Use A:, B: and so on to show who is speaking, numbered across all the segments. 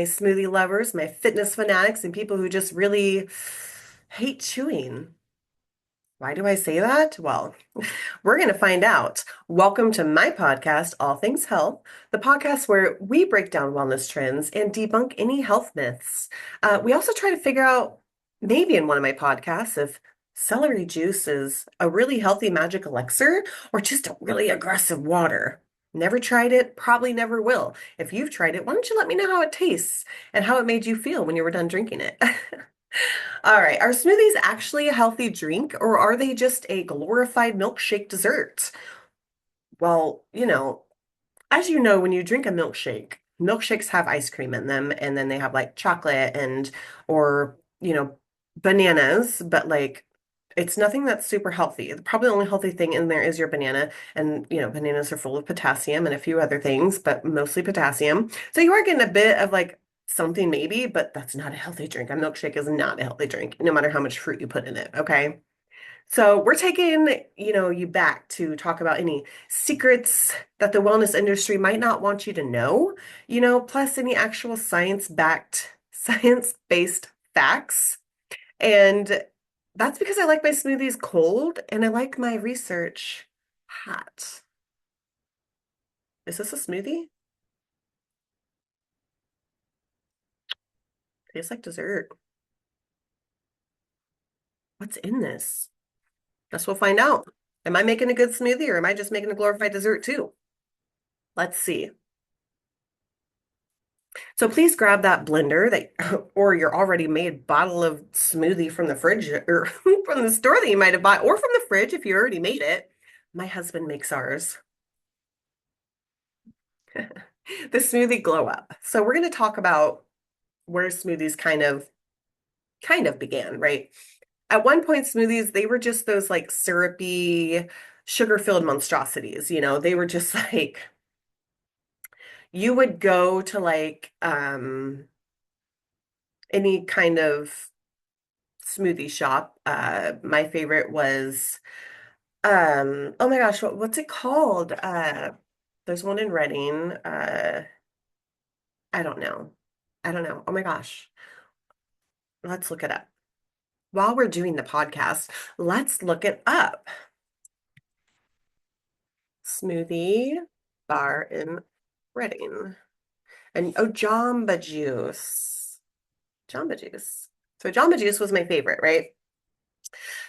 A: smoothie lovers, my fitness fanatics, and people who just really hate chewing. Why do I say that? Well, we're going to find out. Welcome to my podcast, All Things Health, the podcast where we break down wellness trends and debunk any health myths. We also try to figure out, maybe in one of my podcasts, if celery juice is a really healthy magic elixir or just a really aggressive water. Never tried it, probably never will. If you've tried it, why don't you let me know how it tastes and how it made you feel when you were done drinking it? All right, are smoothies actually a healthy drink or are they just a glorified milkshake dessert? Well, as you know, when you drink a milkshake, milkshakes have ice cream in them and then they have like chocolate and or, bananas, but like it's nothing that's super healthy. Probably the only healthy thing in there is your banana and, bananas are full of potassium and a few other things, but mostly potassium. So you are getting a bit of like something maybe, but that's not a healthy drink. A milkshake is not a healthy drink, no matter how much fruit you put in it, okay? So we're taking, you back to talk about any secrets that the wellness industry might not want you to know, plus any actual science-backed, science-based facts. And that's because I like my smoothies cold and I like my research hot. Is this a smoothie? Tastes like dessert. What's in this? Guess we'll find out. Am I making a good smoothie or am I just making a glorified dessert too? Let's see. So please grab that blender that or your already made bottle of smoothie from the fridge or from the store that you might have bought or from the fridge if you already made it. My husband makes ours. The smoothie glow up. So we're going to talk about where smoothies kind of began, right? At one point, smoothies, they were just those like syrupy, sugar-filled monstrosities, they were just like you would go to like any kind of smoothie shop. My favorite was oh my gosh, what's it called? There's one in Reading. I don't know. I don't know. Oh my gosh. Let's look it up. While we're doing the podcast, let's look it up. Smoothie bar in Reading. And oh, Jamba Juice. Jamba Juice. So Jamba Juice was my favorite, right?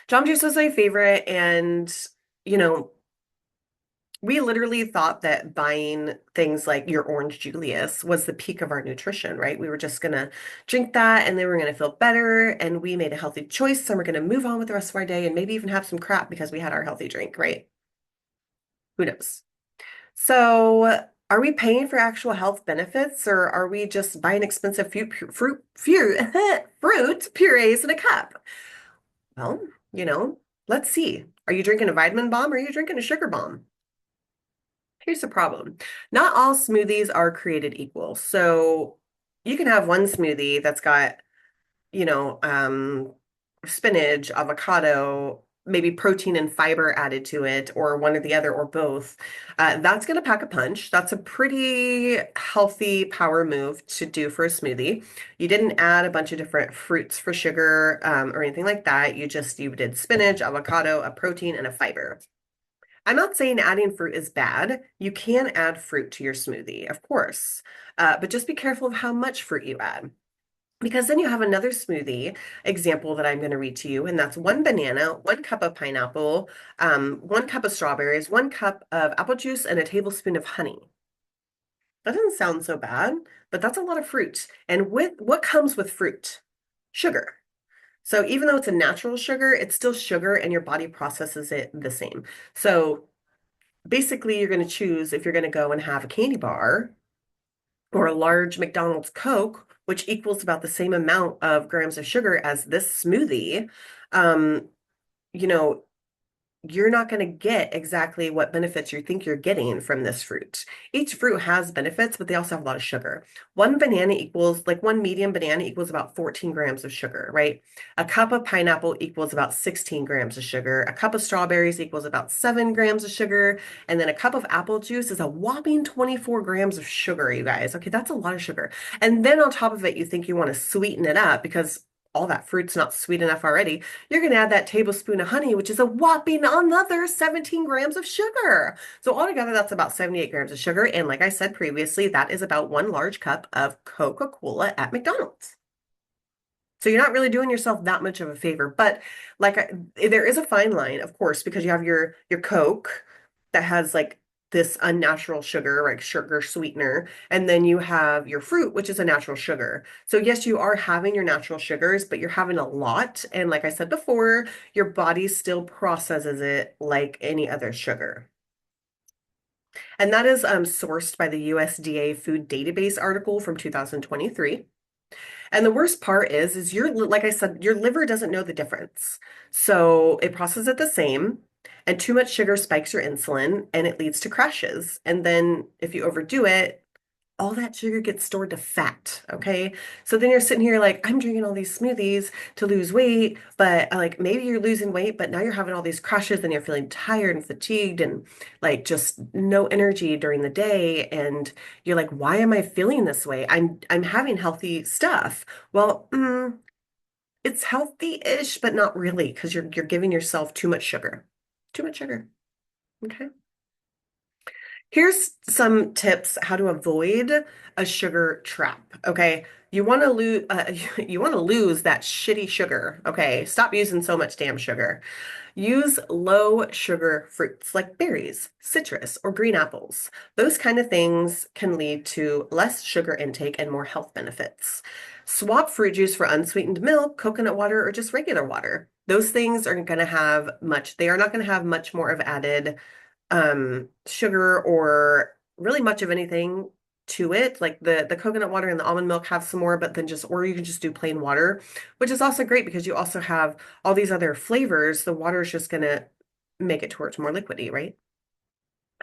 A: Jamba Juice was my favorite, and you know, we literally thought that buying things like your Orange Julius was the peak of our nutrition, right? We were just gonna drink that and then we're gonna feel better, and we made a healthy choice, and we're gonna move on with the rest of our day and maybe even have some crap because we had our healthy drink, right? Who knows? So, are we paying for actual health benefits or are we just buying expensive fruit purees in a cup? Well, let's see. Are you drinking a vitamin bomb or are you drinking a sugar bomb? Here's the problem. Not all smoothies are created equal. So you can have one smoothie that's got, you know, um, spinach, avocado, maybe protein and fiber added to it, or one or the other, or both. That's going to pack a punch. That's a pretty healthy power move to do for a smoothie. You didn't add a bunch of different fruits for sugar, or anything like that. You did spinach, avocado, a protein, and a fiber. I'm not saying adding fruit is bad. You can add fruit to your smoothie, of course, but just be careful of how much fruit you add. Because then you have another smoothie example that I'm going to read to you, and that's one banana, 1 cup of pineapple, 1 cup of strawberries, 1 cup of apple juice, and a tablespoon of honey. That doesn't sound so bad, but that's a lot of fruit. And with what comes with fruit? Sugar. So even though it's a natural sugar, it's still sugar and your body processes it the same. So basically, you're going to choose if you're going to go and have a candy bar or a large McDonald's Coke, which equals about the same amount of grams of sugar as this smoothie. Um, you know, you're not going to get exactly what benefits you think you're getting from this fruit. Each fruit has benefits, but they also have a lot of sugar. One medium banana equals about 14 grams of sugar, right? A cup of pineapple equals about 16 grams of sugar. A cup of strawberries equals about 7 grams of sugar. And then a cup of apple juice is a whopping 24 grams of sugar, you guys. Okay, that's a lot of sugar. And then on top of it, you think you want to sweeten it up because all that fruit's not sweet enough already. You're going to add that tablespoon of honey, which is a whopping another 17 grams of sugar. So altogether, that's about 78 grams of sugar. And like I said previously, that is about one large cup of Coca-Cola at McDonald's. So you're not really doing yourself that much of a favor. But there is a fine line, of course, because you have your Coke that has like this unnatural sugar, like sugar sweetener, and then you have your fruit, which is a natural sugar. So yes, you are having your natural sugars, but you're having a lot. And like I said before, your body still processes it like any other sugar. And that is sourced by the USDA Food Database article from 2023. And the worst part is like I said, your liver doesn't know the difference. So it processes it the same, and too much sugar spikes your insulin and it leads to crashes. And then if you overdo it, all that sugar gets stored to fat. Okay. So then you're sitting here like, I'm drinking all these smoothies to lose weight, but like maybe you're losing weight, but now you're having all these crashes and you're feeling tired and fatigued and like just no energy during the day. And you're like, why am I feeling this way? I'm having healthy stuff. Well, it's healthy-ish, but not really because you're giving yourself too much sugar. Too much sugar. Okay. Here's some tips how to avoid a sugar trap. Okay. You want to lose that shitty sugar. Okay. Stop using so much damn sugar. Use low sugar fruits like berries, citrus, or green apples. Those kind of things can lead to less sugar intake and more health benefits. Swap fruit juice for unsweetened milk, coconut water, or just regular water. Those things are going to have they are not going to have much more of added sugar or really much of anything to it. Like the coconut water and the almond milk have some more, but then or you can just do plain water, which is also great because you also have all these other flavors. The water is just gonna make it towards more liquidy, right?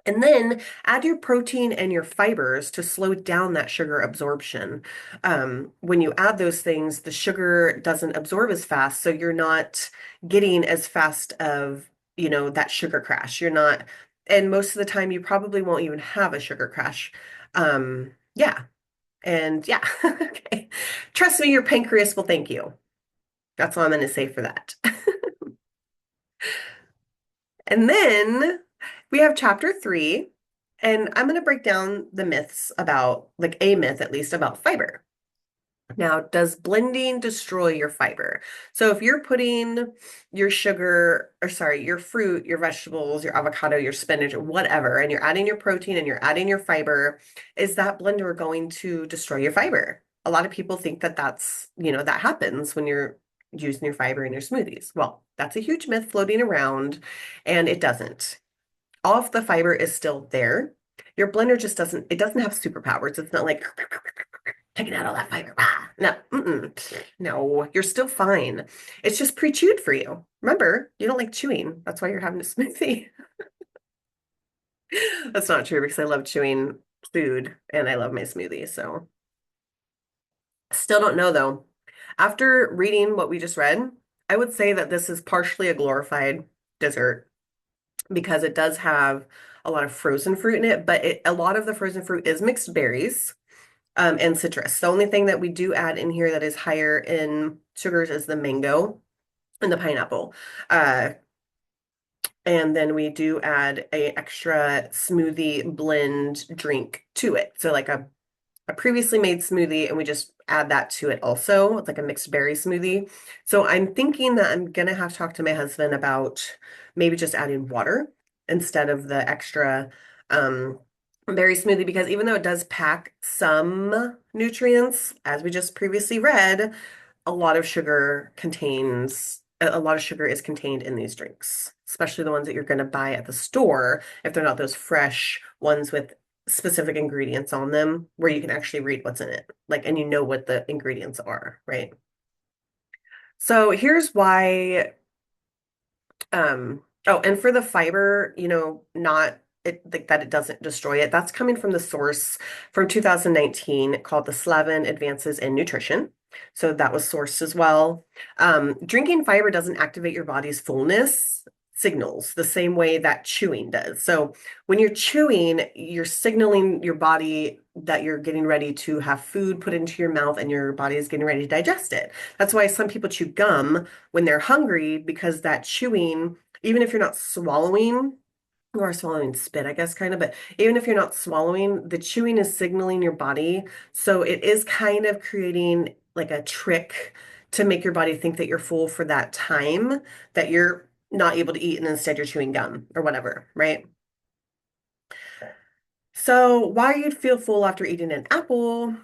A: And then add your protein and your fibers to slow down that sugar absorption. When you add those things, the sugar doesn't absorb as fast, so you're not getting as fast of, that sugar crash. You're not, and most of the time you probably won't even have a sugar crash. Yeah, and yeah, okay. Trust me, your pancreas will thank you. That's all I'm going to say for that. And then we have chapter 3, and I'm going to break down the myths about, like a myth at least, about fiber. Now, does blending destroy your fiber? So if you're putting your sugar, or sorry, your fruit, your vegetables, your avocado, your spinach, or whatever, and you're adding your protein and you're adding your fiber, is that blender going to destroy your fiber? A lot of people think that that happens when you're using your fiber in your smoothies. Well, that's a huge myth floating around, and it doesn't. All of the fiber is still there. Your blender just it doesn't have superpowers. It's not like taking out all that fiber. No, no, you're still fine. It's just pre-chewed for you. Remember, you don't like chewing. That's why you're having a smoothie. That's not true because I love chewing food and I love my smoothie. So still don't know though. After reading what we just read, I would say that this is partially a glorified dessert because it does have a lot of frozen fruit in it, but a lot of the frozen fruit is mixed berries and citrus. The only thing that we do add in here that is higher in sugars is the mango and the pineapple. And then we do add a extra smoothie blend drink to it. So like a previously made smoothie, and we just add that to it also. It's like a mixed berry smoothie. So I'm thinking that I'm gonna have to talk to my husband about maybe just adding water instead of the extra berry smoothie, because even though it does pack some nutrients, as we just previously read, a lot of sugar is contained in these drinks, especially the ones that you're going to buy at the store if they're not those fresh ones with specific ingredients on them where you can actually read what's in it, like, and you know what the ingredients are, right? So here's why Oh, and for the fiber, not that it doesn't destroy it. That's coming from the source from 2019 called the Slavin Advances in Nutrition. So that was sourced as well. Drinking fiber doesn't activate your body's fullness signals the same way that chewing does. So when you're chewing, you're signaling your body that you're getting ready to have food put into your mouth and your body is getting ready to digest it. That's why some people chew gum when they're hungry because that chewing, even if you're not swallowing, you are swallowing spit, I guess, kind of, but even if you're not swallowing, the chewing is signaling your body. So it is kind of creating like a trick to make your body think that you're full for that time that you're not able to eat and instead you're chewing gum or whatever, right? So why you'd feel full after eating an apple,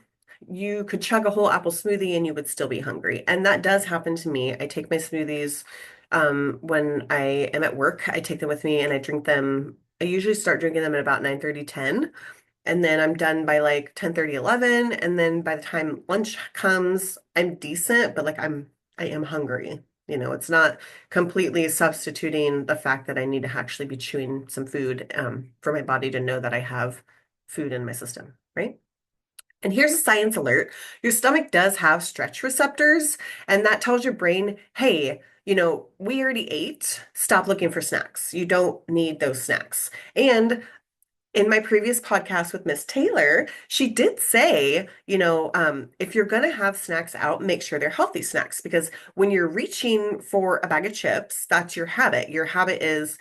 A: you could chug a whole apple smoothie and you would still be hungry. And that does happen to me. I take my smoothies when I am at work. I take them with me and I drink them. I usually start drinking them at about 9:30, 10, and then I'm done by like 10:30, 11. And then by the time lunch comes, I'm decent, but like I am hungry. It's not completely substituting the fact that I need to actually be chewing some food for my body to know that I have food in my system, right? And here's a science alert. Your stomach does have stretch receptors, and that tells your brain, hey, we already ate. Stop looking for snacks. You don't need those snacks. And in my previous podcast with Miss Taylor, she did say, if you're going to have snacks out, make sure they're healthy snacks because when you're reaching for a bag of chips, that's your habit. Your habit is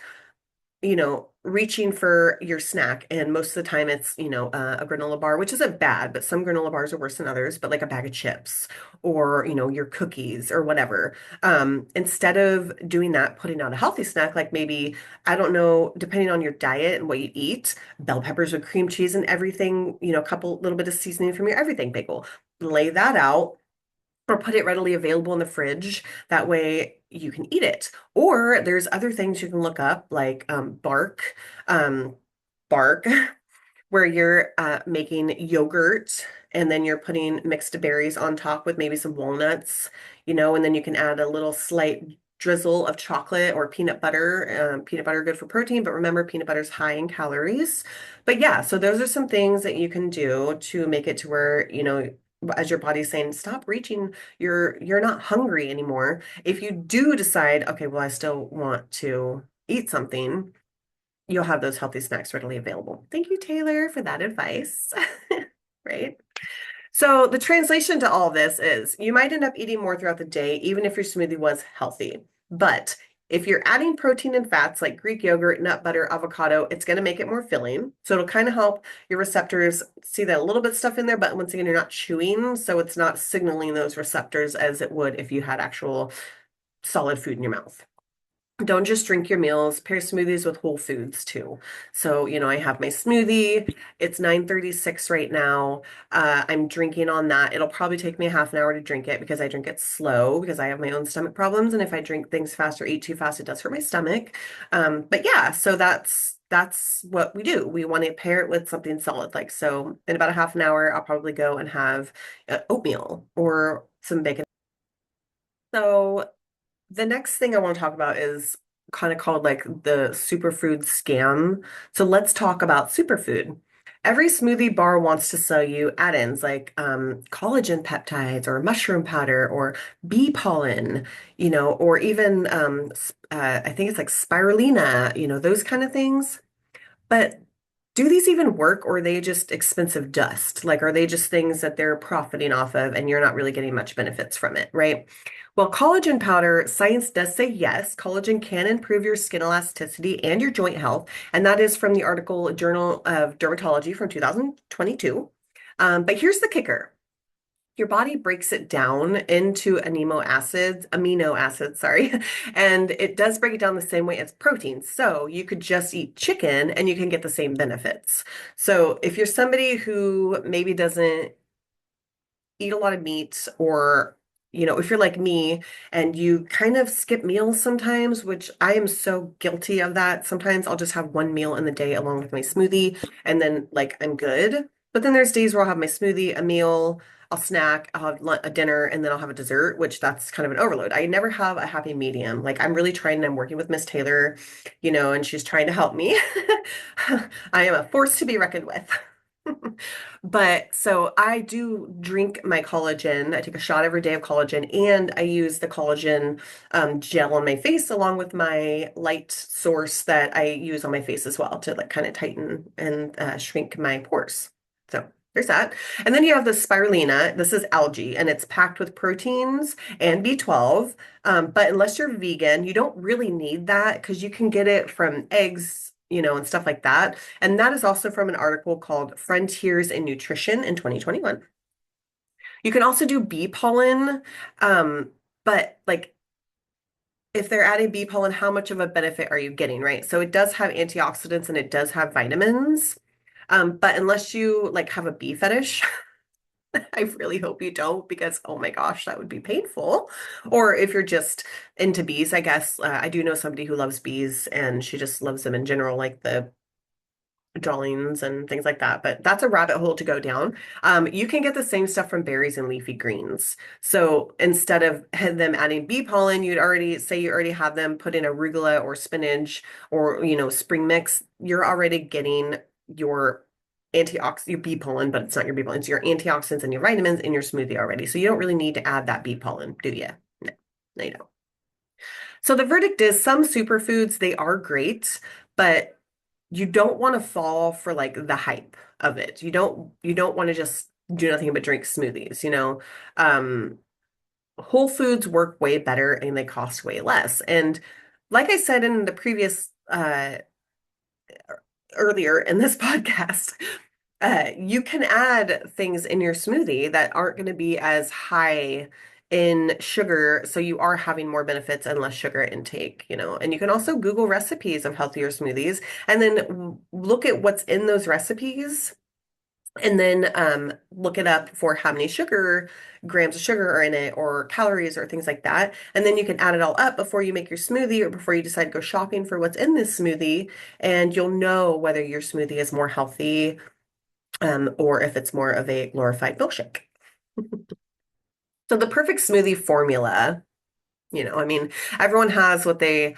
A: reaching for your snack. And most of the time it's, a granola bar, which isn't bad, but some granola bars are worse than others, but like a bag of chips or, your cookies or whatever. Instead of doing that, putting out a healthy snack, like maybe, I don't know, depending on your diet and what you eat, bell peppers with cream cheese and everything, a couple little bit of seasoning from your everything bagel. Lay that out or put it readily available in the fridge. That way you can eat it. Or there's other things you can look up, like um, bark, where you're making yogurt and then you're putting mixed berries on top with maybe some walnuts, and then you can add a little slight drizzle of chocolate or peanut butter. Peanut butter good for protein, but remember peanut butter is high in calories. But yeah, so those are some things that you can do to make it to where, as your body's saying, stop reaching, you're not hungry anymore. If you do decide, okay, well, I still want to eat something, you'll have those healthy snacks readily available. Thank you, Taylor, for that advice. Right? So the translation to all this is you might end up eating more throughout the day, even if your smoothie was healthy. But if you're adding protein and fats like Greek yogurt, nut butter, avocado, it's going to make it more filling. So it'll kind of help your receptors see that a little bit stuff in there, but once again, you're not chewing, so it's not signaling those receptors as it would if you had actual solid food in your mouth. Don't just drink your meals, pair smoothies with whole foods too. So, I have my smoothie. It's 9:36 right now. I'm drinking on that. It'll probably take me a half an hour to drink it because I drink it slow because I have my own stomach problems. And if I drink things fast or eat too fast, it does hurt my stomach. But yeah, so that's what we do. We want to pair it with something solid. Like, so in about a half an hour, I'll probably go and have oatmeal or some bacon. So the next thing I want to talk about is kind of called like the superfood scam. So let's talk about superfood. Every smoothie bar wants to sell you add-ins like collagen peptides or mushroom powder or bee pollen, or even I think it's like spirulina, those kind of things. But do these even work or are they just expensive dust? Like, are they just things that they're profiting off of and you're not really getting much benefits from it, right? Well, collagen powder, science does say yes, collagen can improve your skin elasticity and your joint health. And that is from the article Journal of Dermatology from 2022. But here's the kicker. Your body breaks it down into amino acids, sorry, and it does break it down the same way as protein. So you could just eat chicken and you can get the same benefits. So if you're somebody who maybe doesn't eat a lot of meat or if you're like me and you kind of skip meals sometimes, which I am so guilty of that. Sometimes I'll just have one meal in the day along with my smoothie and then like I'm good. But then there's days where I'll have my smoothie, a meal, I'll snack, I'll have a dinner, and then I'll have a dessert, which that's kind of an overload. I never have a happy medium. Like I'm really trying, and I'm working with Miss Taylor, and she's trying to help me. I am a force to be reckoned with. But so I do drink my collagen. I take a shot every day of collagen, and I use the collagen gel on my face along with my light source that I use on my face as well to like kind of tighten and shrink my pores. So there's that. And then you have the spirulina. This is algae, and it's packed with proteins and B12. But unless you're vegan, you don't really need that because you can get it from eggs, and stuff like that. And that is also from an article called Frontiers in Nutrition in 2021. You can also do bee pollen, but like if they're adding bee pollen, how much of a benefit are you getting, right? So it does have antioxidants and it does have vitamins. But unless you like have a bee fetish, I really hope you don't because oh my gosh, that would be painful. Or if you're just into bees, I guess I do know somebody who loves bees and she just loves them in general, like the drawings and things like that. But that's a rabbit hole to go down. You can get the same stuff from berries and leafy greens. So instead of them adding bee pollen, you'd already say you already have them put in arugula or spinach or spring mix. You're already getting your your bee pollen, but it's not your bee pollen. It's your antioxidants and your vitamins in your smoothie already. So you don't really need to add that bee pollen, do you? No, no, you don't. So the verdict is some superfoods, they are great, but you don't want to fall for like the hype of it. You don't want to just do nothing but drink smoothies. Um, Whole foods work way better and they cost way less. And like I said in the previous earlier in this podcast, you can add things in your smoothie that aren't going to be as high in sugar, so you are having more benefits and less sugar intake. And you can also Google recipes of healthier smoothies and then look at what's in those recipes and then look it up for how many grams of sugar are in it or calories or things like that. And then you can add it all up before you make your smoothie or before you decide to go shopping for what's in this smoothie, and you'll know whether your smoothie is more healthy or if it's more of a glorified milkshake. So the perfect smoothie formula, I mean, everyone has what they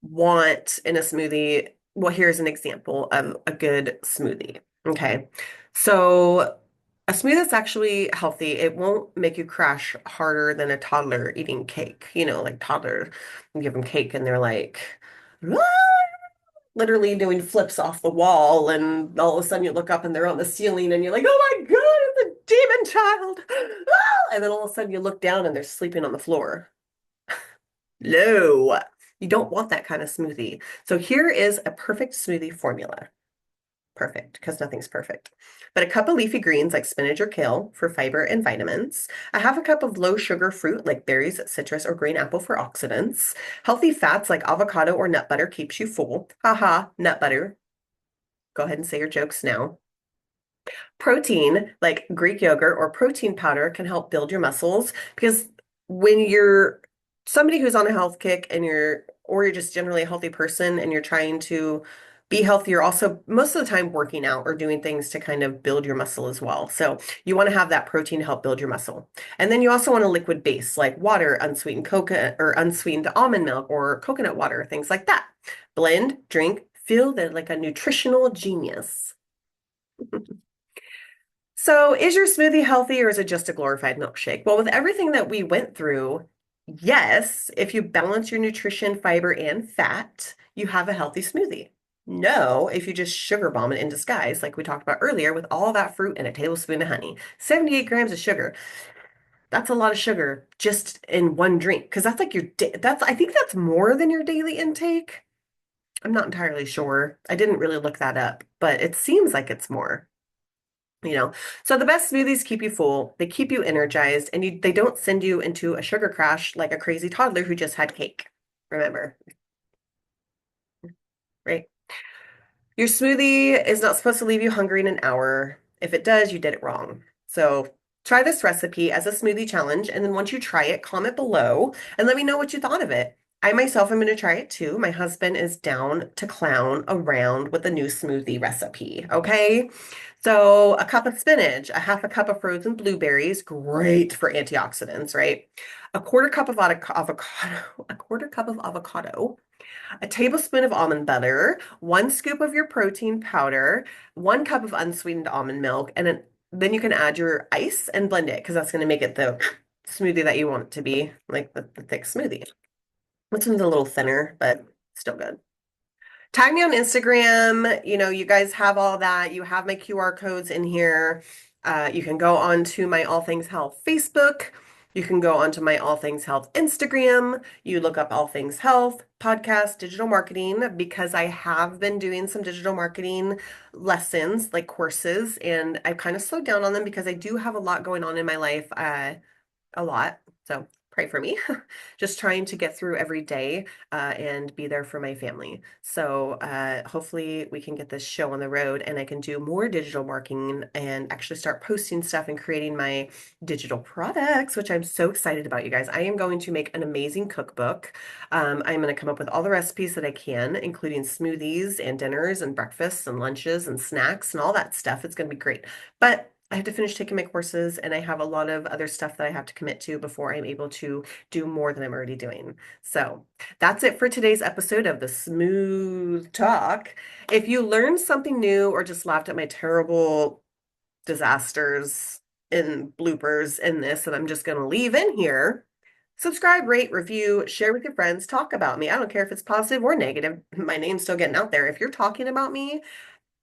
A: want in a smoothie. Well, here's an example of a good smoothie. Okay. So a smoothie that's actually healthy, it won't make you crash harder than a toddler eating cake. Like toddler, you give them cake and they're like, "Ah," literally doing flips off the wall, and all of a sudden you look up and they're on the ceiling and you're like, oh my God, it's a demon child. Ah! And then all of a sudden you look down and they're sleeping on the floor. No, you don't want that kind of smoothie. So here is a perfect smoothie formula. Perfect, because nothing's perfect. But a cup of leafy greens like spinach or kale for fiber and vitamins. A half a cup of low sugar fruit like berries, citrus, or green apple for oxidants. Healthy fats like avocado or nut butter keeps you full. Haha, nut butter. Go ahead and say your jokes now. Protein like Greek yogurt or protein powder can help build your muscles because when you're somebody who's on a health kick or you're just generally a healthy person and you're trying to be healthy, you're also most of the time working out or doing things to kind of build your muscle as well. So you want to have that protein to help build your muscle. And then you also want a liquid base like water, unsweetened coconut or unsweetened almond milk or coconut water, things like that. Blend, drink, feel like a nutritional genius. So, is your smoothie healthy or is it just a glorified milkshake? Well, with everything that we went through, yes, if you balance your nutrition, fiber, and fat, you have a healthy smoothie. No, if you just sugar bomb it in disguise, like we talked about earlier, with all that fruit and a tablespoon of honey. 78 grams of sugar. That's a lot of sugar just in one drink because that's like I think that's more than your daily intake. I'm not entirely sure. I didn't really look that up, but it seems like it's more. You know, so the best smoothies keep you full, they keep you energized, and they don't send you into a sugar crash like a crazy toddler who just had cake. Remember, right? Your smoothie is not supposed to leave you hungry in an hour. If it does, you did it wrong. So try this recipe as a smoothie challenge, and then once you try it, comment below and let me know what you thought of it. I myself am going to try it too. My husband is down to clown around with a new smoothie recipe. Okay. So a cup of spinach, a half a cup of frozen blueberries, great for antioxidants, right? A quarter cup of avocado, a quarter cup of avocado, a tablespoon of almond butter, one scoop of your protein powder, one cup of unsweetened almond milk, and then you can add your ice and blend it because that's going to make it the smoothie that you want it to be, like the thick smoothie. This one's a little thinner, but still good. Tag me on Instagram. You guys have all that. You have my QR codes in here. You can go on to my All Things Health Facebook. You can go onto my All Things Health Instagram. You look up All Things Health, podcast, digital marketing, because I have been doing some digital marketing lessons, like courses, and I've kind of slowed down on them because I do have a lot going on in my life. A lot. So pray for me. Just trying to get through every day and be there for my family. So hopefully we can get this show on the road and I can do more digital marketing and actually start posting stuff and creating my digital products, which I'm so excited about, you guys. I am going to make an amazing cookbook. I'm going to come up with all the recipes that I can, including smoothies and dinners and breakfasts and lunches and snacks and all that stuff. It's going to be great. But I have to finish taking my courses and I have a lot of other stuff that I have to commit to before I'm able to do more than I'm already doing. So that's it for today's episode of the Smooth Talk. If you learned something new or just laughed at my terrible disasters and bloopers in this that I'm just going to leave in here, subscribe, rate, review, share with your friends, talk about me. I don't care if it's positive or negative. My name's still getting out there. If you're talking about me,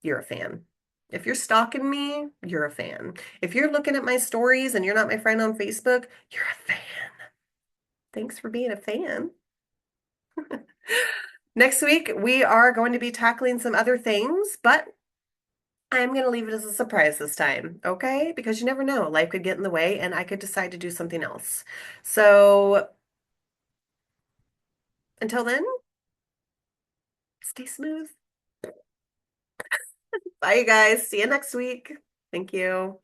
A: you're a fan. If you're stalking me, you're a fan. If you're looking at my stories and you're not my friend on Facebook, you're a fan. Thanks for being a fan. Next week, we are going to be tackling some other things, but I'm going to leave it as a surprise this time, okay? Because you never know. Life could get in the way and I could decide to do something else. So until then, stay smooth. Bye, you guys. See you next week. Thank you.